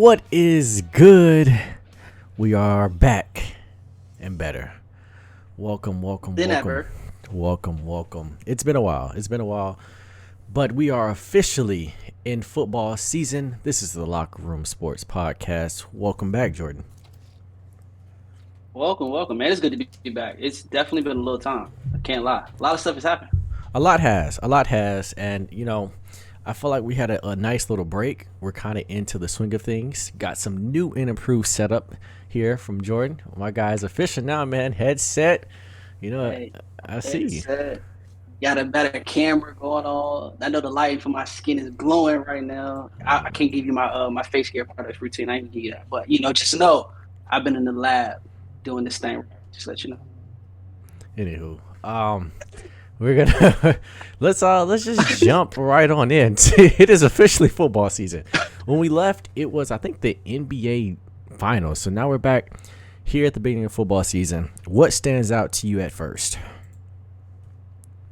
What is good? We are back and better. Welcome. It's been a while. But we are officially in football season. This is the Lockeroom Sports Podcast. Welcome back, Jordan. Welcome, man. It's good to be back. It's definitely been a little time. I can't lie. A lot of stuff has happened. A lot has. And, I feel like we had a nice little break. We're kind of into the swing of things. Got some new and improved setup here from Jordan. My guy's official now, man. Headset. I see. Got a better camera going on. I know the light for my skin is glowing right now. I can't give you my face care product routine. I ain't give you that. But, just know I've been in the lab doing this thing. Just let you know. Anywho, we're gonna let's just jump right on in. It is officially football season. When we left, it was I think the NBA finals. So now we're back here at the beginning of football season. What stands out to you at first?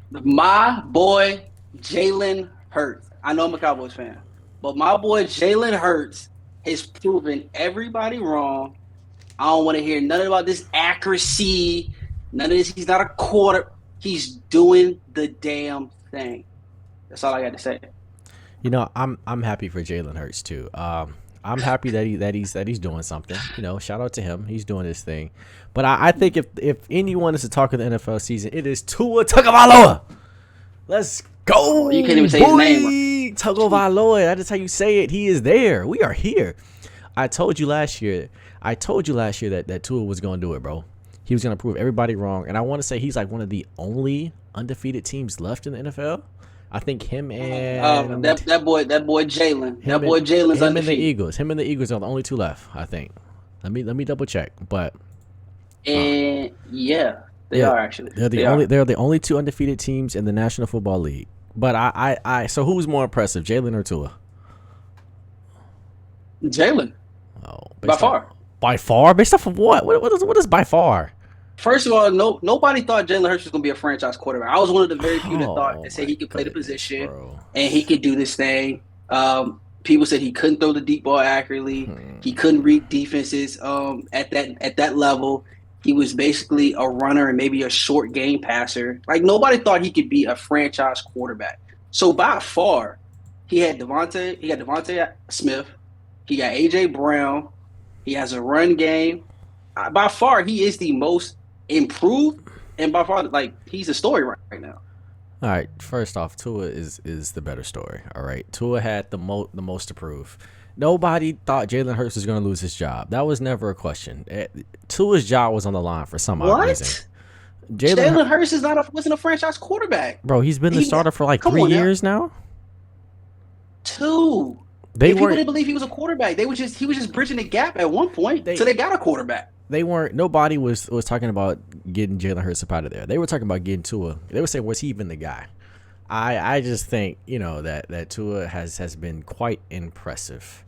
My boy Jalen Hurts. I know I'm a Cowboys fan, but my boy Jalen Hurts has proven everybody wrong. I don't want to hear nothing about this accuracy. None of this. He's not a quarter. He's doing the damn thing. That's all I got to say. I'm happy for Jalen Hurts too. I'm happy that he's doing something. Shout out to him. He's doing his thing. But I think if anyone is to talk of the NFL season, it is Tua Tagovailoa. Let's go. You can't even say his name. Tagovailoa. That is how you say it. He is there. We are here. I told you last year that Tua was going to do it, bro. He was going to prove everybody wrong. And I want to say he's like one of the only undefeated teams left in the NFL. I think him and that boy Jalen. That boy Jalen's undefeated. Him and the Eagles. Him and the Eagles are the only two left, I think. Let me double check. But they are actually. They're the only two undefeated teams in the National Football League. But so who's more impressive, Jalen or Tua? Jalen. Oh, by far. By far? Based off of what? What is by far? First of all, nobody thought Jalen Hurts was going to be a franchise quarterback. I was one of the very few that said he could play the position, and he could do this thing. People said he couldn't throw the deep ball accurately. He couldn't read defenses at that level. He was basically a runner and maybe a short game passer. Like, nobody thought he could be a franchise quarterback. So by far, he had Devontae Smith. He got A.J. Brown. He has a run game. By far, he is the most improved, and by far, he's a story right now. All right. First off, Tua is the better story. All right. Tua had the most to prove. Nobody thought Jalen Hurts was going to lose his job. That was never a question. Tua's job was on the line for some odd reason. Jalen Hurts wasn't a franchise quarterback. Bro, he's been the starter for 3 years now. 2. People didn't believe he was a quarterback. He was just bridging the gap at one point until they got a quarterback. Nobody was talking about getting Jalen Hurts up out of there. They were talking about getting Tua. They were saying, was he even the guy? I just think, that Tua has been quite impressive.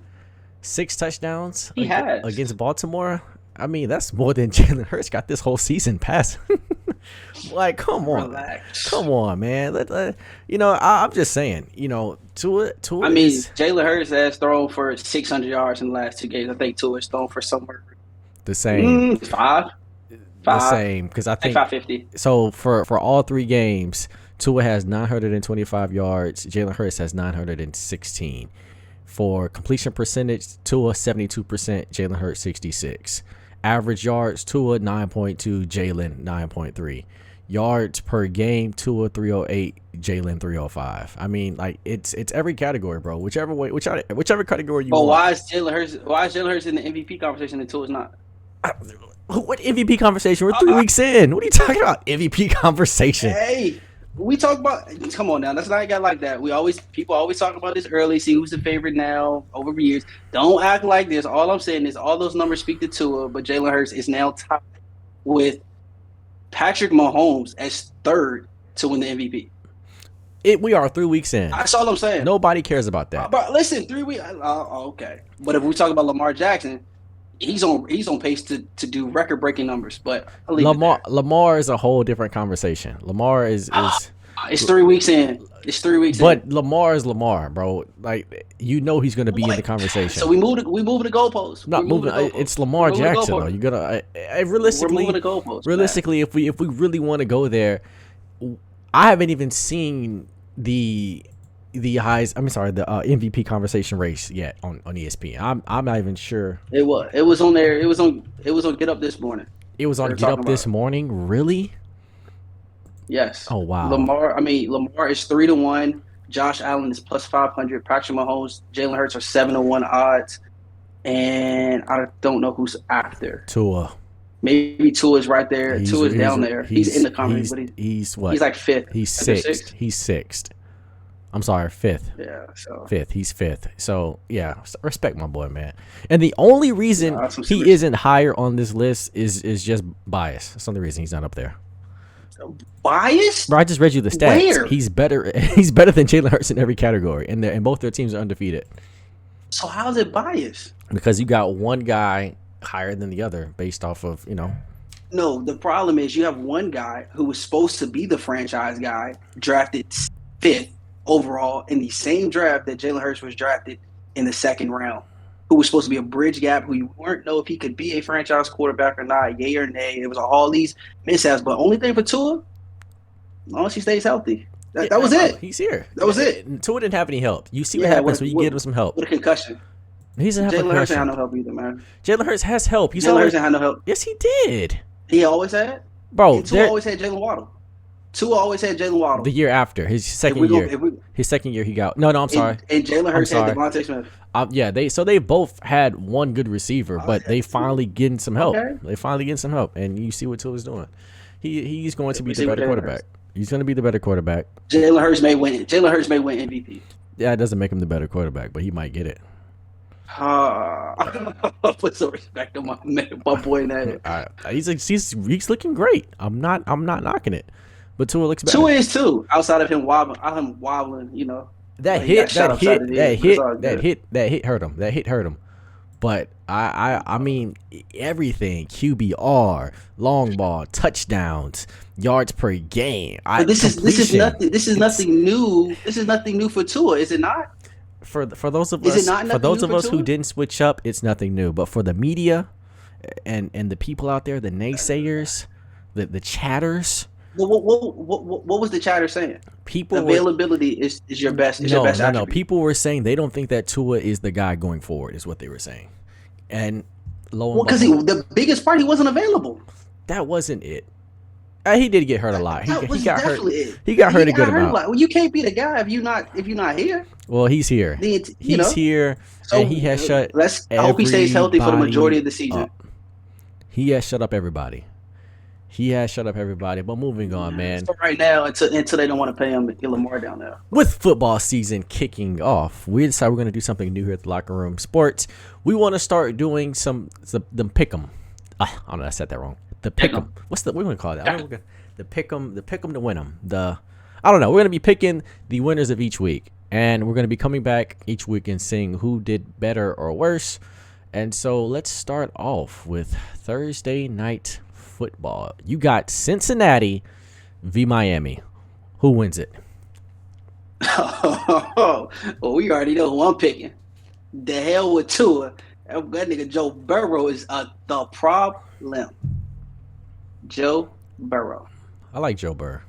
6 touchdowns against Baltimore. I mean, that's more than Jalen Hurts got this whole season passing. Come on. Relax. Come on, man. I'm just saying, Tua. I mean, Jalen Hurts has thrown for 600 yards in the last 2 games. I think Tua has thrown for somewhere the same. 5. The same, because I think 550. So for all 3 games, Tua has 925 yards. Jalen Hurts has 916. For completion percentage, Tua 72%, Jalen Hurts 66. Average yards, Tua 9.2, Jalen 9.3. Yards per game, Tua 308, Jalen 305. I mean, it's every category, bro. Whichever category you want. But why is Jalen Hurts in the MVP conversation and Tua's not? What MVP conversation? We're 3 weeks in. What are you talking about? MVP conversation. Hey, we talk about. Come on now, let's not get like that. People always talk about this early. See who's the favorite now over years. Don't act like this. All I'm saying is all those numbers speak to Tua, but Jalen Hurts is now tied with Patrick Mahomes as 3rd to win the MVP. We are 3 weeks in. That's all I'm saying. Nobody cares about that. But listen, 3 weeks. Okay. But if we talk about Lamar Jackson, he's on pace to do record-breaking numbers. But Lamar is a whole different conversation. Lamar is it's 3 weeks in. It's 3 weeks. But Lamar is Lamar, bro. Like he's going to be in the conversation. So we moving the goalposts. Not moving. It's Lamar Jackson though. You gotta realistically. We're moving the goalposts. Realistically, if we really want to go there, I haven't even seen the MVP conversation race yet on ESPN. I'm not even sure. It was on there. It was on Get Up this morning. It was on Get Up this morning. Really? Yes. Oh wow. Lamar is 3-1. Josh Allen is plus 500. Patrick Mahomes, Jalen Hurts are 7-1 odds, and I don't know who's after. Tua. Maybe Tua's right there. Tua's down there. He's in the conference, but he's what? He's like fifth. He's sixth. He's sixth. I'm sorry, fifth. Yeah. So fifth. He's fifth. So yeah, respect my boy, man. And the only reason he isn't higher on this list is just bias. That's the only reason he's not up there. Bias? Bro, I just read you the stats. Where? He's better. He's better than Jalen Hurts in every category, and both their teams are undefeated. So how's it biased? Because you got one guy higher than the other based off of No, the problem is you have one guy who was supposed to be the franchise guy drafted 5th overall in the same draft that Jalen Hurts was drafted in the 2nd round, who was supposed to be a bridge gap, who you weren't know if he could be a franchise quarterback or not, yay or nay. It was all these mishaps, but only thing for Tua, as long as he stays healthy. That was it. He's here. That was it. Tua didn't have any help. You see what happens when you give him some help. With a concussion. He doesn't have a concussion. Jalen Hurts ain't had no help either, man. Jalen Hurts has help. Jalen Hurts ain't had no help. Yes, he did. He always had? Bro, Tua always had Jalen Waddle. Tua always had Jalen Waddle. The year after, his second year, he got. No, I'm sorry. And Jalen Hurts had Devontae Smith. Yeah, they both had one good receiver, but they finally getting some help. Okay. They finally getting some help, and you see what Tua's doing. He's going to be the better quarterback. He's going to be the better quarterback. Jalen Hurts may win. Jalen Hurts may win MVP. Yeah, it doesn't make him the better quarterback, but he might get it. Put some respect on my boy name. He's looking great. I'm not knocking it, but Tua looks better. Tua is too. Outside of him wobbling, That hit hurt him. That hit hurt him. But I mean everything, QBR, long ball, touchdowns, yards per game. This is nothing new. This is nothing new for Tua, is it not? For those of us who didn't switch up, it's nothing new. But for the media and the people out there, the naysayers, the chatters. What was the chatter saying? Availability is your best. Your best attribute. No. People were saying they don't think that Tua is the guy going forward. Is what they were saying. And because the biggest part, he wasn't available. That wasn't it. He did get hurt a lot. He got hurt. It. He got hurt a good amount. Well, you can't be the guy if you're not here. Well, he's here. He's here, so and he has shut. I hope he stays healthy for the majority of the season. He has shut up everybody. But moving on, man. So right now, until they don't want to pay him, get Lamar down there. With football season kicking off, we decided we're going to do something new here at the Locker Room Sports. We want to start doing the pick'em. I don't know, I said that wrong. The pick'em. What are we going to call that? The pick'em to win them. I don't know. We're going to be picking the winners of each week, and we're going to be coming back each week and seeing who did better or worse. And so let's start off with Thursday night football. You got Cincinnati v Miami. Who wins it? Well, we already know who I'm picking. The hell with Tua. That nigga Joe Burrow is the problem. Joe Burrow. I like Joe Burrow.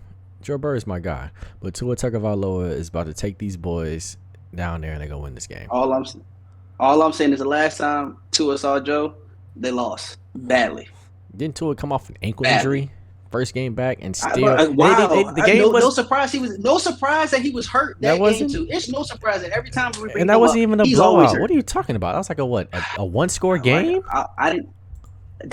Joe Burrow is my guy. But Tua Tagovailoa is about to take these boys down there and they're going to win this game. All I'm saying is the last time Tua saw Joe, they lost badly. Didn't Tua come off an ankle injury first game back and still? The game was no surprise. No surprise that he was hurt that game too. It's no surprise that every time we bring and that wasn't even a blowout. What are you talking about? That was like a one-score game. I didn't.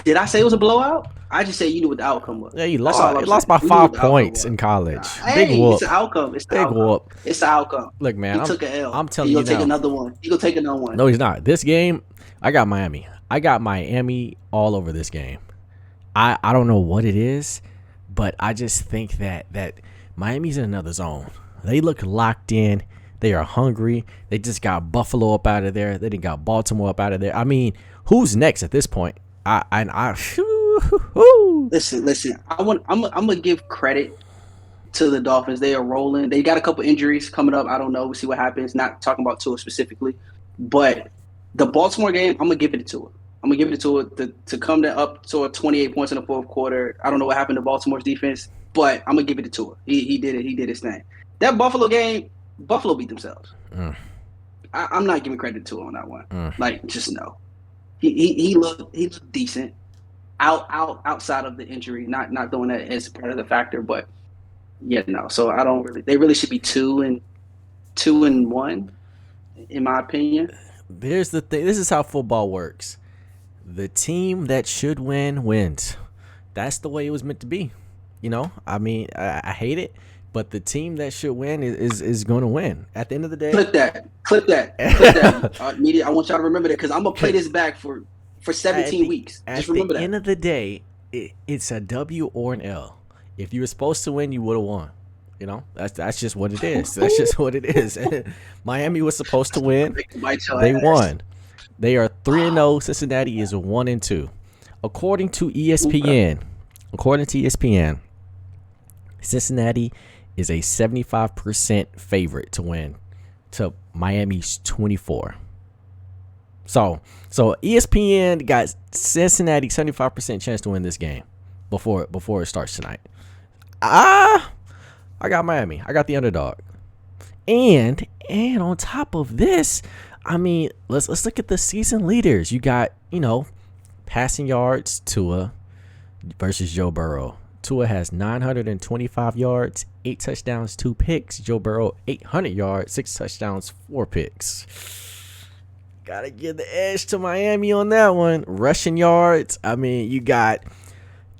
Did I say it was a blowout? I just said you knew what the outcome was. Yeah, you lost by 5 points in college. Big whoop. It's the outcome. It's the Big outcome. Whoop. It's the outcome. Look, man, he took an L. I'm telling you now. He'll take another one. He'll take another one. No, he's not. This game, I got Miami. I got Miami all over this game. I don't know what it is, but I just think that Miami's in another zone. They look locked in. They are hungry. They just got Buffalo up out of there. They didn't got Baltimore up out of there. I mean, who's next at this point? Listen. I'm gonna give credit to the Dolphins. They are rolling. They got a couple injuries coming up. I don't know. We'll see what happens. Not talking about Tua specifically, but the Baltimore game, I'm gonna give it to Tua. I'm gonna give it to Tua to come up to 28 points in the fourth quarter. I don't know what happened to Baltimore's defense, but I'm gonna give it to Tua. He did it. He did his thing. That Buffalo game, Buffalo beat themselves. I'm not giving credit to Tua on that one. Like, just no. He looked decent. Outside of the injury, not doing that as part of the factor, but yeah, no. So I don't really. They really should be 2-1, in my opinion. Here's the thing. This is how football works. The team that should win wins. That's the way it was meant to be. You know, I mean, I hate it, but the team that should win is going to win. At the end of the day, clip that. Media, I want y'all to remember that because I'm gonna play this back for 17 weeks. Just remember that. At the end of the day, it's a W or an L. If you were supposed to win, you would have won. You know, that's just what it is. That's just what it is. Miami was supposed to win. They won. They are 3-0. Cincinnati is 1-2. According to ESPN, Cincinnati is a 75% favorite to win to Miami's 24. So ESPN got Cincinnati 75% chance to win this game before it starts tonight. I got Miami. I got the underdog. And on top of this, I mean, let's look at the season leaders. You got, passing yards, Tua versus Joe Burrow. Tua has 925 yards, 8 touchdowns, 2 picks. Joe Burrow, 800 yards, 6 touchdowns, 4 picks. Gotta give the edge to Miami on that one. Rushing yards, I mean, you got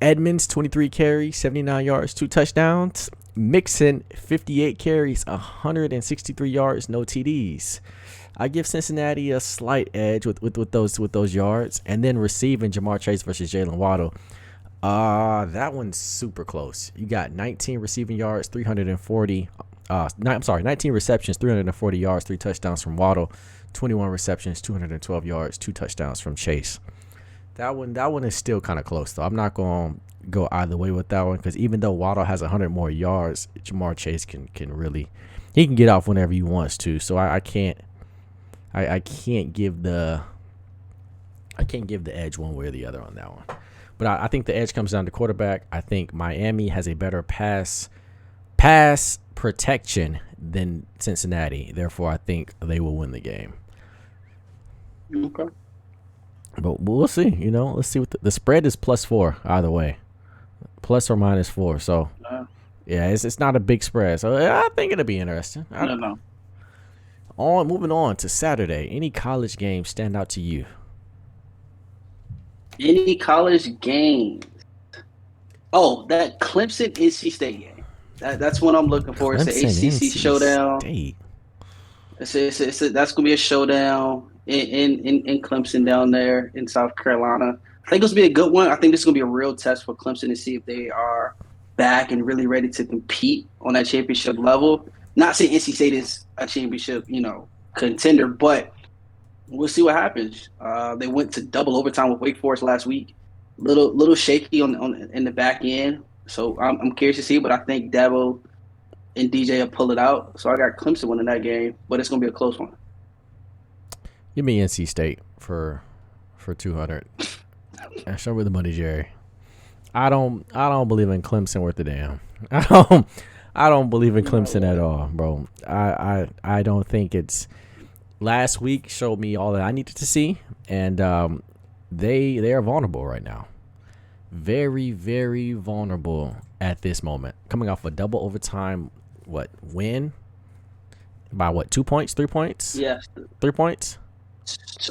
Edmonds, 23 carries, 79 yards, 2 touchdowns. Mixon, 58 carries, 163 yards, no TDs. I give Cincinnati a slight edge with those yards. And then receiving, Jamar Chase versus Jalen Waddle. That one's super close. You got 19 receiving yards, 340. 19 receptions, 340 yards, 3 touchdowns from Waddle. 21 receptions, 212 yards, 2 touchdowns from Chase. That one is still kind of close, though. I'm not going to go either way with that one because even though Waddle has 100 more yards, Jamar Chase can really – he can get off whenever he wants to. So I can't give the edge one way or the other on that one. But I think the edge comes down to quarterback. I think Miami has a better pass protection than Cincinnati. Therefore, I think they will win the game. Okay. But we'll see. Let's see what the spread is +4 either way, plus or -4. So yeah, it's not a big spread. So I think it'll be interesting. I don't know. Moving on to Saturday. Any college games stand out to you? Any college games? Oh, that Clemson NC State game. That's what I'm looking for. It's the ACC showdown. That's gonna be a showdown in Clemson down there in South Carolina. I think this will be a good one. I think this is gonna be a real test for Clemson to see if they are back and really ready to compete on that championship level. Not saying NC State is a championship, contender, but we'll see what happens. They went to double overtime with Wake Forest last week. Little shaky in the back end. So I'm curious to see, but I think Dabo and DJ will pull it out. So I got Clemson winning that game, but it's gonna be a close one. Give me NC State for 200. Show me the money, Jerry. I don't believe in Clemson worth a damn. I don't believe in Clemson at all, bro. I don't think it's. Last week showed me all that I needed to see, and they are vulnerable right now. Very, very vulnerable at this moment. Coming off a double overtime, win by 2 points, 3 points? Yes, 3 points.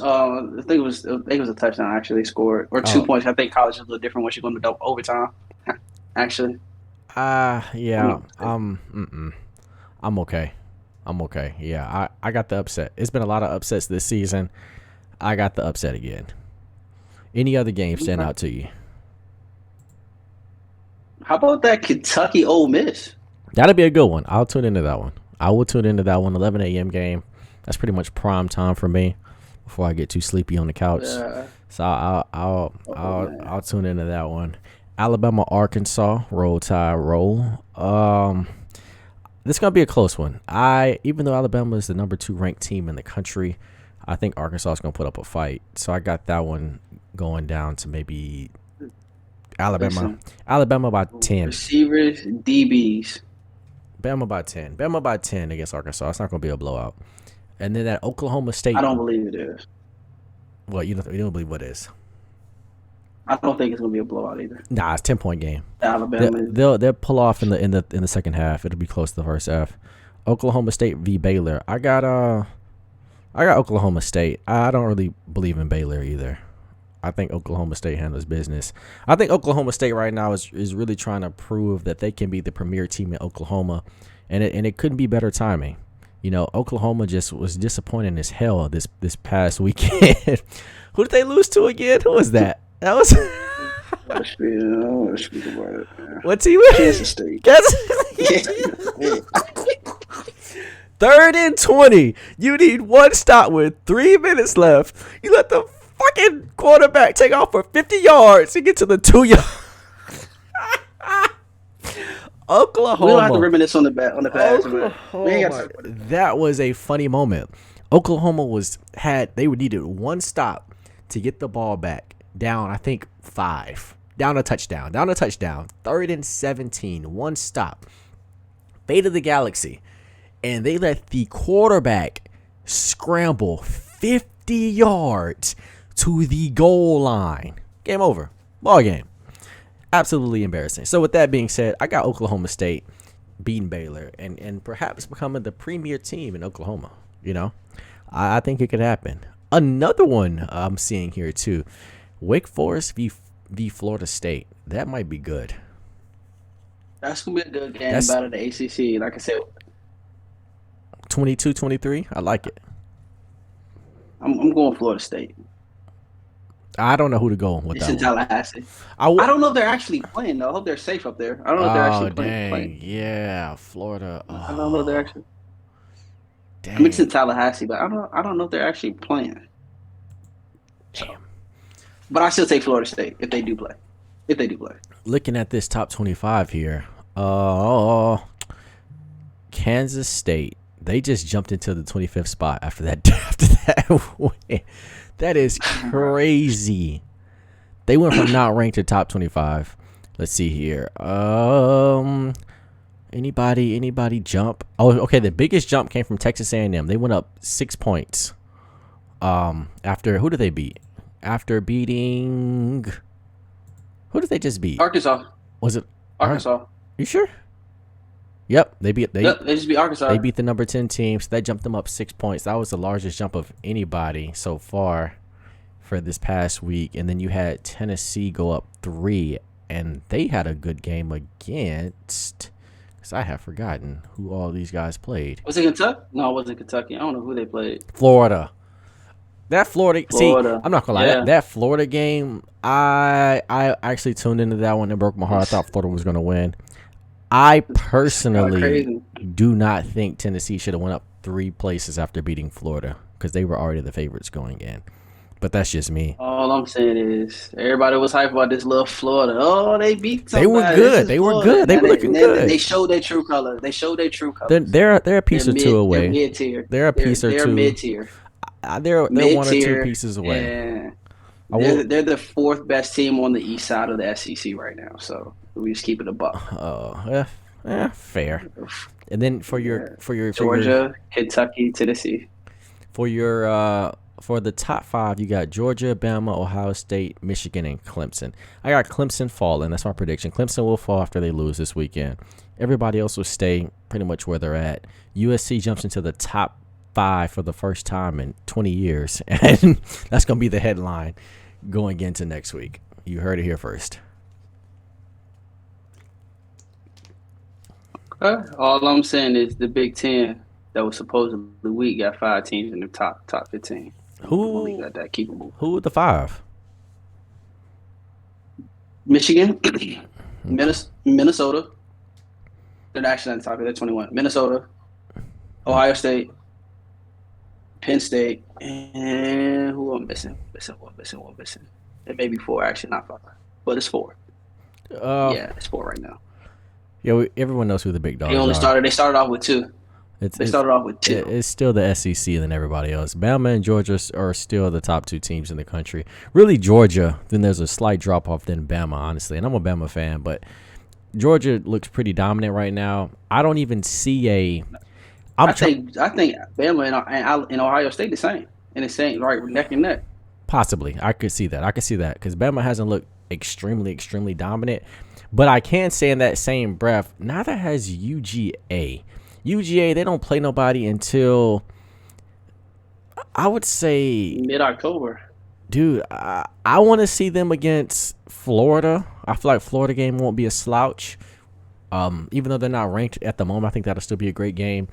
I think it was a touchdown actually scored, or 2 points. I think college is a little different once you go into double overtime. Actually. Yeah. I'm okay. Yeah, I got the upset. It's been a lot of upsets this season. I got the upset again. Any other games stand out to you? How about that Kentucky Ole Miss? That'll be a good one. I'll tune into that one. I will tune into that one. 11 a.m. game. That's pretty much prime time for me before I get too sleepy on the couch. So I'll tune into that one. Alabama, Arkansas, roll tide roll. This is gonna be a close one. Even though Alabama is the number 2 ranked team in the country, I think Arkansas is gonna put up a fight. So I got that one going down to maybe Alabama. Listen, Alabama by 10. Receivers, DBs. Bama by 10. Bama by 10 against Arkansas. It's not gonna be a blowout. And then that Oklahoma State. I don't believe it is. Well, you don't believe what is? I don't think it's gonna be a blowout either. Nah, it's 10-point game. Alabama. They'll pull off in the second half. It'll be close to the first half. Oklahoma State v Baylor. I got Oklahoma State. I don't really believe in Baylor either. I think Oklahoma State handles business. I think Oklahoma State right now is really trying to prove that they can be the premier team in Oklahoma, and it couldn't be better timing. You know, Oklahoma just was disappointing as hell this past weekend. Who did they lose to again? Who was that? That was. What team? Kansas State. Third and 20. You need one stop with 3 minutes left. You let the fucking quarterback take off for 50 yards and get to the 2 yard. Oklahoma. We don't have to reminisce on the pass. That was a funny moment. Oklahoma needed one stop to get the ball back down. I think 5. Down a touchdown. 3rd and 17. One stop. Fate of the Galaxy. And they let the quarterback scramble 50 yards to the goal line. Game over. Ball game. Absolutely embarrassing. So with that being said, I got Oklahoma State beating Baylor and perhaps becoming the premier team in Oklahoma. You know, I think it could happen. Another one I'm seeing here too. Wake Forest v Florida State. That might be good. That's going to be a good game out of the ACC. Like I said, 22-23. I like it. I'm going Florida State. I don't know who to go with. It's in Tallahassee. I don't know if they're actually playing though. I hope they're safe up there. I don't know if they're actually playing. Yeah, Florida. Oh, I don't know if they're actually. Dang. I mean, it's in Tallahassee, but I don't know if they're actually playing. Damn. But I still take Florida State if they do play. Looking at this top 25 here, Kansas State. They just jumped into the 25th spot after that win. That is crazy. They went from not ranked to top 25. Let's see here. Anybody jump? Oh, okay. The biggest jump came from Texas A&M. They went up 6 points. After who did they beat? After beating, who did they just beat? Arkansas. Was it Arkansas? You sure? Yep, they just beat Arkansas. They beat the number 10 team, so that jumped them up 6 points. That was the largest jump of anybody so far for this past week. And then you had Tennessee go up 3, and they had a good game against. Because I have forgotten who all these guys played. Was it Kentucky? No, it wasn't Kentucky. I don't know who they played. Florida. That Florida. See, I'm not gonna lie. Yeah. That Florida game, I actually tuned into that one and broke my heart. I thought Florida was gonna win. I personally do not think Tennessee should have went up 3 places after beating Florida because they were already the favorites going in. But that's just me. All I'm saying is everybody was hyped about this little Florida. Oh, they beat somebody. They were good. They were good. They were looking good. They showed their true colors. They're a piece or two away. They're mid-tier. They're a piece or two. They're mid-tier. They're 1 or 2 pieces away. Yeah. They're the 4th best team on the east side of the SEC right now. So we just keep it a buck. Oh, yeah, fair. And then for Georgia, Kentucky, Tennessee. For the top 5, you got Georgia, Bama, Ohio State, Michigan, and Clemson. I got Clemson falling. That's my prediction. Clemson will fall after they lose this weekend. Everybody else will stay pretty much where they're at. USC jumps into the top 5 for the first time in 20 years, and that's going to be the headline going into next week. You heard it here first. All I'm saying is the Big Ten that was supposedly weak got 5 teams in the top 15. Who got that keepable? Who are the 5? Michigan, Minnesota. They're actually not the top. They're 21. Minnesota, Ohio State, Penn State, and who I'm missing? Missing. It may be 4, actually, not 5, but it's 4. Yeah, sport right now. Yeah, everyone knows who the big dogs They started off with two. They started off with two. It's still the SEC and then everybody else. Bama and Georgia are still the top two teams in the country. Really, Georgia. Then there's a slight drop off than Bama, honestly. And I'm a Bama fan, but Georgia looks pretty dominant right now. I don't even see a. I think Bama and Ohio State the same, and the same right neck and neck. Possibly, I could see that. Because Bama hasn't looked extremely dominant. But I can say in that same breath, neither has UGA. UGA, they don't play nobody until, I would say, mid-October. Dude, I want to see them against Florida. I feel like Florida game won't be a slouch. Even though they're not ranked at the moment, I think that'll still be a great game.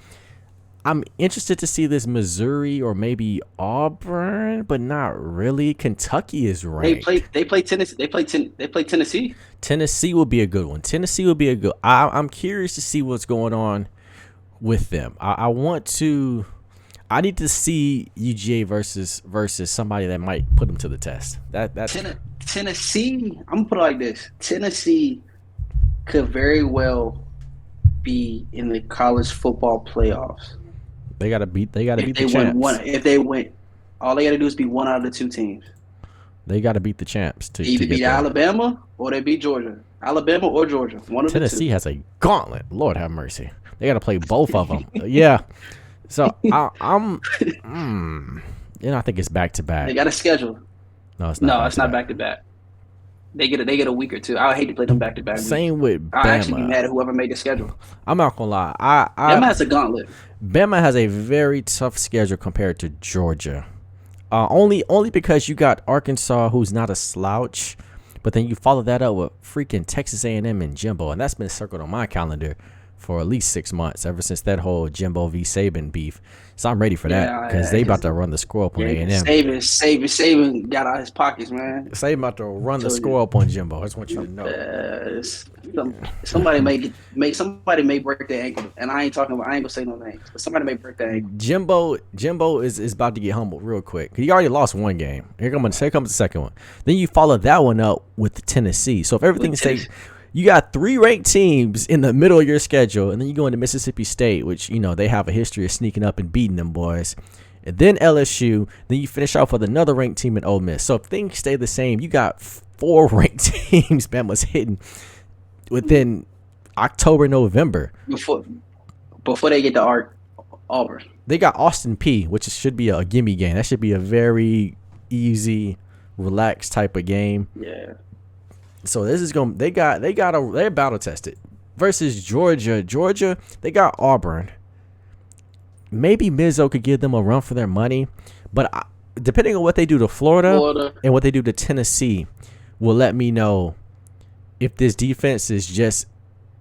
I'm interested to see this Missouri or maybe Auburn, but not really. Kentucky is ranked. They play Tennessee. They play Tennessee. Tennessee will be a good one. Tennessee will be a good. I'm curious to see what's going on with them. I need to see UGA versus somebody that might put them to the test. That's Tennessee. I'm gonna put it like this: Tennessee could very well be in the college football playoffs. They gotta beat the champs. If they win, all they gotta do is be one out of the two teams. They gotta beat the champs to either get beat there. Alabama or they beat Georgia. Alabama or Georgia. One of Tennessee the two. has a gauntlet. Lord have mercy. They gotta play both of them. Yeah. So I'm I think it's back to back. They got a schedule. No, it's not. No, it's not back to back. They get a week or two. I would hate to play them back to back. Same with Bama. I actually be mad at whoever made the schedule. I'm not gonna lie. Bama has a gauntlet. Bama has a very tough schedule compared to Georgia. Only because you got Arkansas, who's not a slouch, but then you follow that up with freaking Texas A&M and Jimbo, and that's been circled on my calendar for at least 6 months, ever since that whole Jimbo v. Saban beef. So I'm ready for that because they about to run the score up on A&M. Saban got out his pockets, man. Saban about to run the score up on Jimbo. I just want you to know. Somebody may break their ankle, and I ain't gonna say no names, but somebody may break their ankle. Jimbo is about to get humbled real quick. He already lost one game. Here comes the second one. Then you follow that one up with Tennessee. So if everything stays. You got 3 ranked teams in the middle of your schedule, and then you go into Mississippi State, which, they have a history of sneaking up and beating them boys. And then LSU. Then you finish off with another ranked team in Ole Miss. So if things stay the same, you got 4 ranked teams Bama's hitting within October, November. Before they get to Auburn. They got Austin P, which should be a gimme game. That should be a very easy, relaxed type of game. Yeah. So this is they're battle tested versus Georgia. Georgia, they got Auburn. Maybe Mizzo could give them a run for their money, but depending on what they do to Florida and what they do to Tennessee, will let me know if this defense is just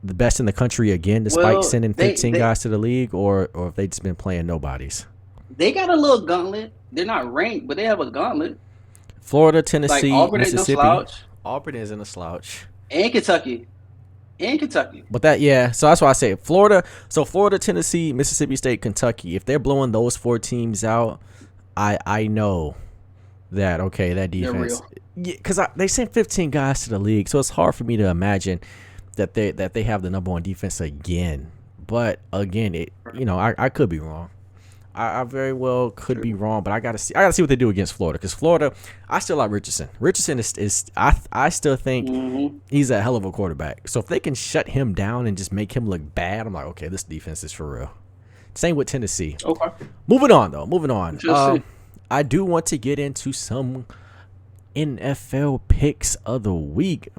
the best in the country again, despite sending 15 guys to the league, or if they just been playing nobodies. They got a little gauntlet. They're not ranked, but they have a gauntlet. Florida, Tennessee, Auburn Mississippi. Auburn isn't a slouch. And Kentucky. But so that's why I say Florida. So Florida, Tennessee, Mississippi State, Kentucky. If they're blowing those 4 teams out, I know that, okay, that defense. Because they sent 15 guys to the league, so it's hard for me to imagine that they have the number 1 defense again. But again, I could be wrong. I very well could be wrong, but I gotta see what they do against Florida, because Florida, I still like Richardson. Richardson is I still think he's a hell of a quarterback. So if they can shut him down and just make him look bad, I'm like, okay, this defense is for real. Same with Tennessee. Okay. Moving on. I do want to get into some NFL picks of the week,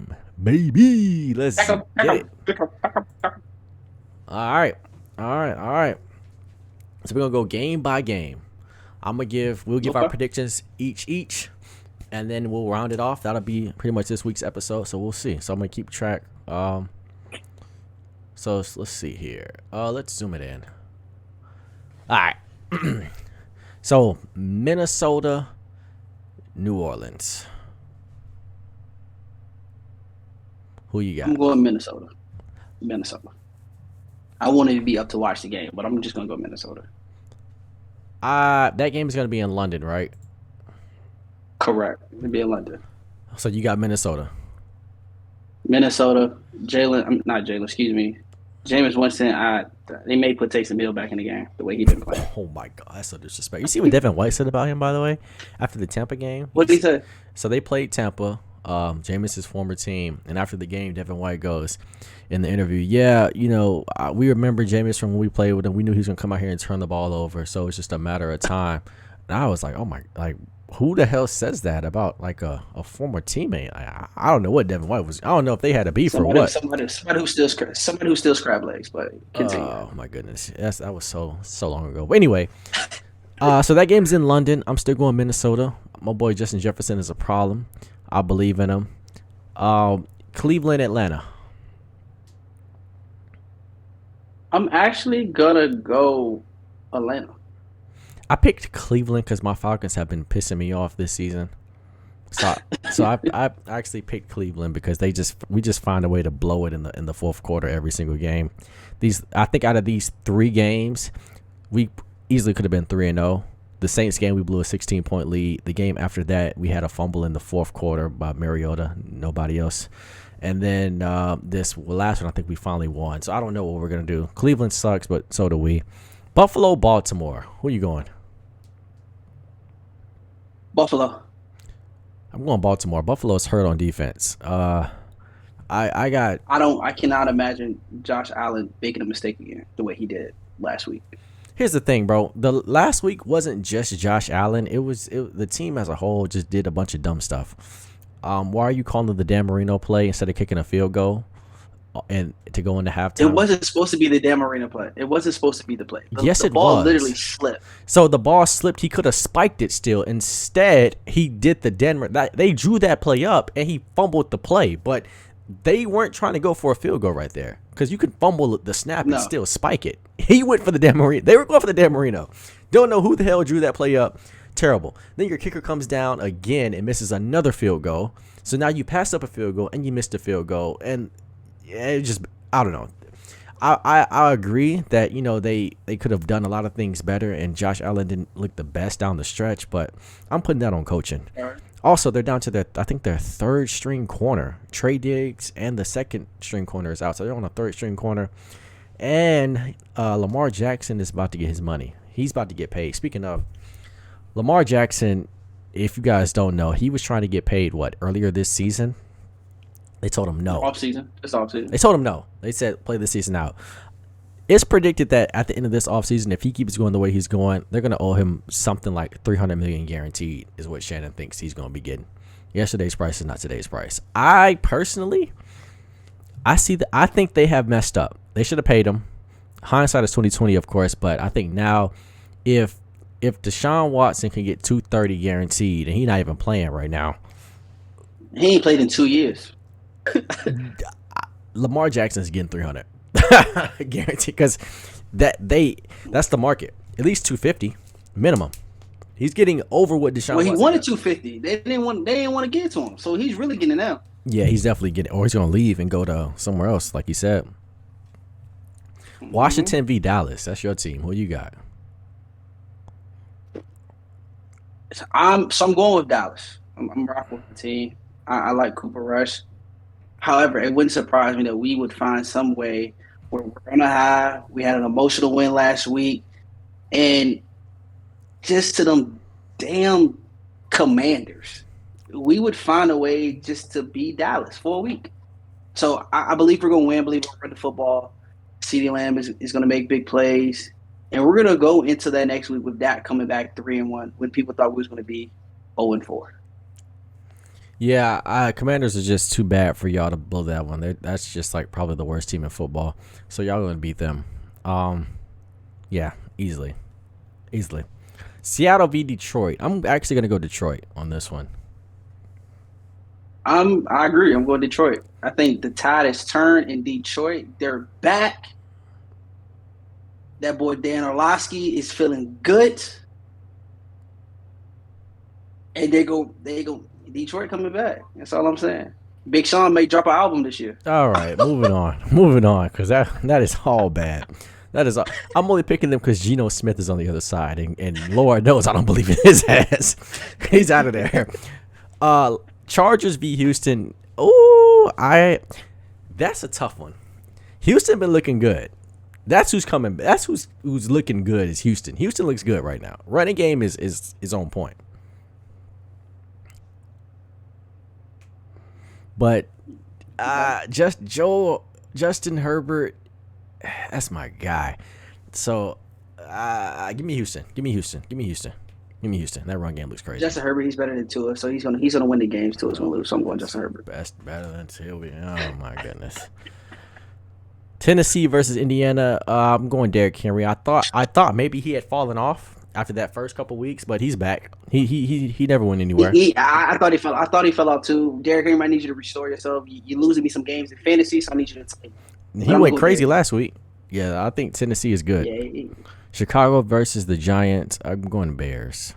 baby. Let's get it. All right. So we're gonna go game by game. We'll give our predictions each, and then we'll round it off. That'll be pretty much this week's episode. So we'll see. So I'm gonna keep track. So let's see here. Let's zoom it in. All right. So Minnesota, New Orleans. Who you got? I'm going Minnesota. I wanted to be up to watch the game, but I'm just gonna go Minnesota. That game is gonna be in London, right? Correct. It'll be in London. So you got Minnesota. Minnesota, not Jalen, excuse me. Jameis Winston, they may put Taysom Hill back in the game the way he's been playing. Oh my God, that's so disrespectful. You see what Devin White said about him, by the way, after the Tampa game? What did he say? So they played Tampa, Jameis's former team, and after the game, Devin White goes in the interview, yeah, we remember Jameis from when we played with him. We knew he was gonna come out here and turn the ball over, so it's just a matter of time. And I was like, oh my, like, who the hell says that about like a former teammate? I don't know what Devin White was. I don't know if they had a beef or what. Somebody who still scrap legs, but continue. Oh my goodness, that was so long ago. But anyway, so that game's in London. I'm still going Minnesota. My boy Justin Jefferson is a problem. I believe in him. Cleveland, Atlanta. I'm actually gonna go Atlanta. I picked Cleveland because my Falcons have been pissing me off this season. So I actually picked Cleveland because we just find a way to blow it in the fourth quarter every single game. I think out of these 3 games, we easily could have been 3-0. The Saints game, we blew a 16-point lead. The game after that, we had a fumble in the fourth quarter by Mariota, nobody else. And then this last one, I think we finally won. So I don't know what we're gonna do. Cleveland sucks, but so do we. Buffalo, Baltimore. Who are you going? Buffalo. I'm going Baltimore. Buffalo's hurt on defense. I cannot imagine Josh Allen making a mistake again the way he did last week. Here's the thing, bro. The last week wasn't just Josh Allen. The team as a whole just did a bunch of dumb stuff. Why are you calling the Dan Marino play instead of kicking a field goal and to go into halftime? It wasn't supposed to be the Dan Marino play. It wasn't supposed to be the play. The ball literally slipped. So the ball slipped. He could have spiked it still. Instead, he did the they drew that play up and he fumbled the play. But they weren't trying to go for a field goal right there because you could fumble the snap and still spike it. He went for the Dan Marino. They were going for the Dan Marino. Don't know who the hell drew that play up. Terrible. Then your kicker comes down again and misses another field goal. So now you passed up a field goal and you missed a field goal. And it just, I don't know. I agree that, they could have done a lot of things better and Josh Allen didn't look the best down the stretch, but I'm putting that on coaching. Also, they're down to their 3rd string corner. Trey Diggs and the 2nd string corner is out. So they're on a 3rd string corner. And Lamar Jackson is about to get his money. He's about to get paid. Speaking of, Lamar Jackson, if you guys don't know, he was trying to get paid, earlier this season? They told him no. It's off-season. They told him no. They said play this season out. It's predicted that at the end of this offseason, if he keeps going the way he's going, they're going to owe him something like $300 million guaranteed is what Shannon thinks he's going to be getting. Yesterday's price is not today's price. I personally, I think they have messed up. They should have paid him. Hindsight is 20/20, of course, but I think now if Deshaun Watson can get $230 guaranteed and he's not even playing right now. He ain't played in 2 years. Lamar Jackson's getting 300 guaranteed because that's the market. At least 250 minimum. He's getting over what Deshaun. Well, he wanted 250. They didn't want to get it to him, so he's really getting it now. Yeah, he's definitely getting, or he's gonna leave and go to somewhere else, like you said. Washington v. Dallas. That's your team. Who you got? I'm going with Dallas. I'm rocking with the team. I like Cooper Rush. However, it wouldn't surprise me that we would find some way where we're on a high. We had an emotional win last week. And just to them damn Commanders, we would find a way just to beat Dallas for a week. So I believe we're going to win. I believe we're going to run the football. CeeDee Lamb is going to make big plays. And we're going to go into that next week with that coming back 3-1 when people thought we was going to be 0-4. Yeah, Commanders are just too bad for y'all to blow that one. That's just like probably the worst team in football. So y'all going to beat them. Yeah, easily. Seattle v. Detroit. I'm actually going to go Detroit on this one. I agree. I'm going Detroit. I think the tide has turned in Detroit. They're back. That boy Dan Orlovsky is feeling good. And they go Detroit coming back. That's all I'm saying. Big Sean may drop an album this year. All right, moving on, because that is all bad. That is all. I'm only picking them because Geno Smith is on the other side, and Lord knows I don't believe in his ass. He's out of there. Chargers v. Houston. That's a tough one. Houston been looking good. That's who's coming. That's who's looking good is Houston. Houston looks good right now. Running game is on point. But Justin Herbert, that's my guy. So give me Houston. Give me Houston. Give me Houston. Give me Houston. That run game looks crazy. Justin Herbert, he's better than Tua, so he's gonna win the games. Tua's gonna lose. So I'm going Justin Herbert. Better than Tua. Oh my goodness. Tennessee versus Indiana. I'm going Derrick Henry. I thought maybe he had fallen off after that first couple weeks, but he's back. He never went anywhere. I thought he fell. I thought he fell out too. Derrick Henry, I need you to restore yourself. You're losing me some games in fantasy, so I need you to take. He went crazy last week. Yeah, I think Tennessee is good. Yeah. Chicago versus the Giants. I'm going Bears.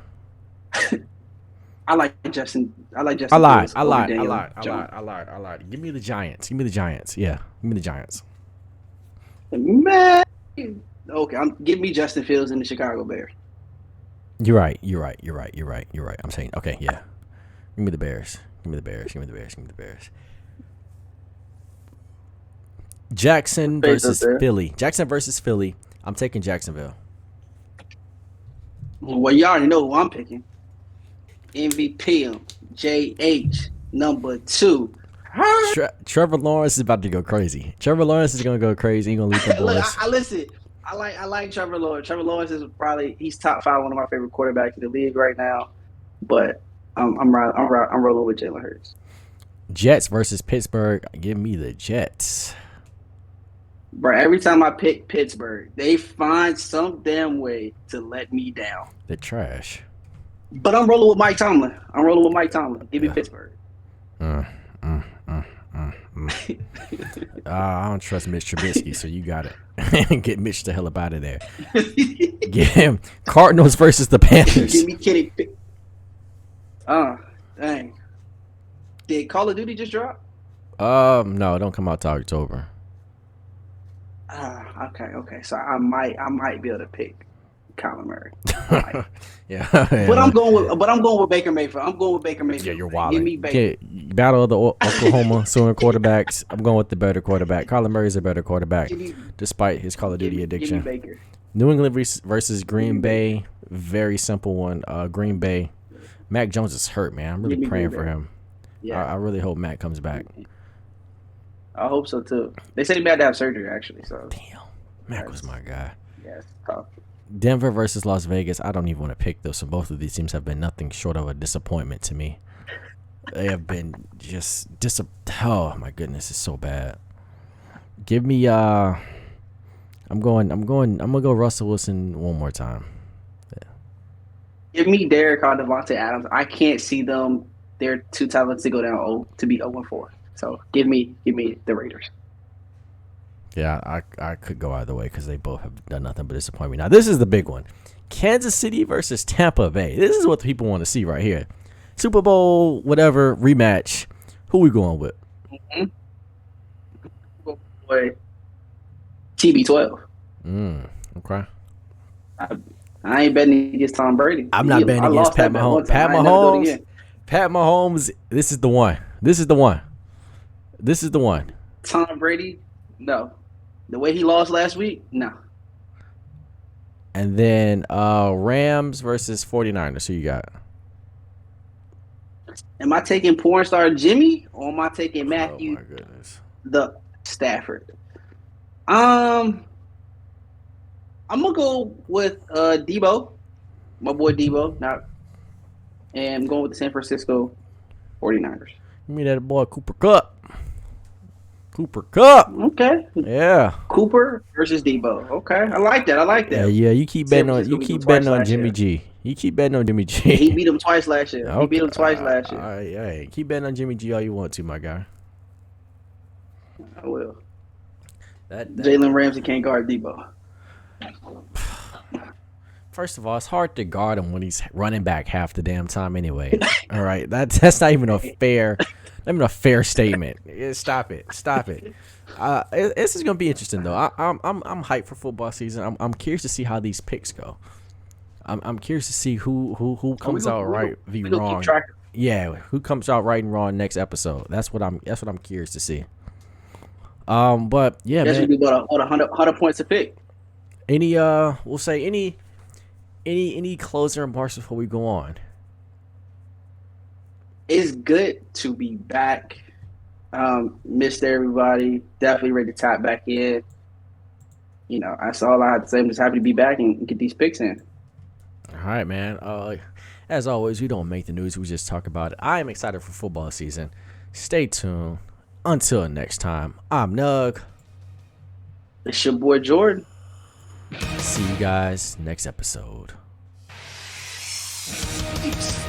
I like Justin. I lied. Give me the Giants. Yeah, give me the Giants. Man, okay. Give me Justin Fields and the Chicago Bears. You're right. I'm saying okay. Yeah, give me the Bears. Jackson versus Philly. I'm taking Jacksonville. Well, you already know who I'm picking. MVP, JH, number 2. Trevor Lawrence is about to go crazy. Trevor Lawrence is gonna go crazy. He's gonna lead the boys. Listen. I like Trevor Lawrence. Trevor Lawrence is he's top 5, one of my favorite quarterbacks in the league right now. But I'm rolling with Jalen Hurts. Jets versus Pittsburgh. Give me the Jets. Bro, every time I pick Pittsburgh, they find some damn way to let me down. They're trash. But I'm rolling with Mike Tomlin. Give me Pittsburgh. I don't trust Mitch Trubisky, so you got it. Get Mitch the hell up out of there. Get him. Cardinals versus the Panthers. Give me Kenny. Dang. Did Call of Duty just drop? No, don't come out till October. Okay. So I might be able to pick Kyler Murray. Yeah. But I'm going with Baker Mayfield. Yeah, you're wild. Battle of the Oklahoma Sooner quarterbacks. I'm going with the better quarterback. Kyler Murray's a better quarterback, despite his Call of Duty addiction. Give me Baker. New England versus Green Bay. Very simple one. Green Bay. Mac Jones is hurt, man. I'm really praying for him. Yeah. I really hope Mac comes back. I hope so too. They said he had to have surgery actually. So damn, Mac was my guy. Yeah, it's tough. Denver versus Las Vegas. I don't even want to pick those. So both of these teams have been nothing short of a disappointment to me. They have been just oh my goodness, it's so bad. Give me I'm gonna go Russell Wilson one more time. Yeah. Give me Derek or Devontae Adams. I can't see them. They're too talented to go down to be 0-4. So give me the Raiders. Yeah, I could go either way because they both have done nothing but disappoint me. Now, this is the big one. Kansas City versus Tampa Bay. This is what the people want to see right here. Super Bowl, whatever, rematch. Who we going with? Boy, TB12. Okay. I ain't betting against Tom Brady. I'm not betting against Pat Mahomes. Pat Mahomes, this is the one. Tom Brady, no. The way he lost last week, no. And then Rams versus 49ers. Who you got? Am I taking porn star Jimmy or am I taking Matthew? Oh my goodness. The Stafford. I'm gonna go with Debo, my boy Debo. And I'm going with the San Francisco 49ers. Give me that boy Cooper Kupp. Okay. Yeah. Cooper versus Debo. Okay. I like that. Yeah. You keep betting on Jimmy G. You keep betting on Jimmy G. He beat him twice last year. Okay. He beat him twice last year. Yeah. Keep betting on Jimmy G all you want to, my guy. I will. Jalen Ramsey can't guard Debo. First of all, it's hard to guard him when he's running back half the damn time anyway. All right, that's not even a fair statement. Stop it. This is gonna be interesting though. I'm hyped for football season. I'm curious to see how these picks go. I'm curious to see who comes out right, wrong. Yeah, who comes out right and wrong next episode? That's what I'm curious to see. But yeah, Guess we man. do about 100 points a pick. Any we'll say any closing remarks before we go on? It's good to be back. Missed everybody. Definitely ready to tap back in. You know, that's all I have to say. I'm just happy to be back and get these picks in. All right, man. As always, we don't make the news. We just talk about it. I am excited for football season. Stay tuned. Until next time, I'm Nug. It's your boy Jordan. See you guys next episode. Peace.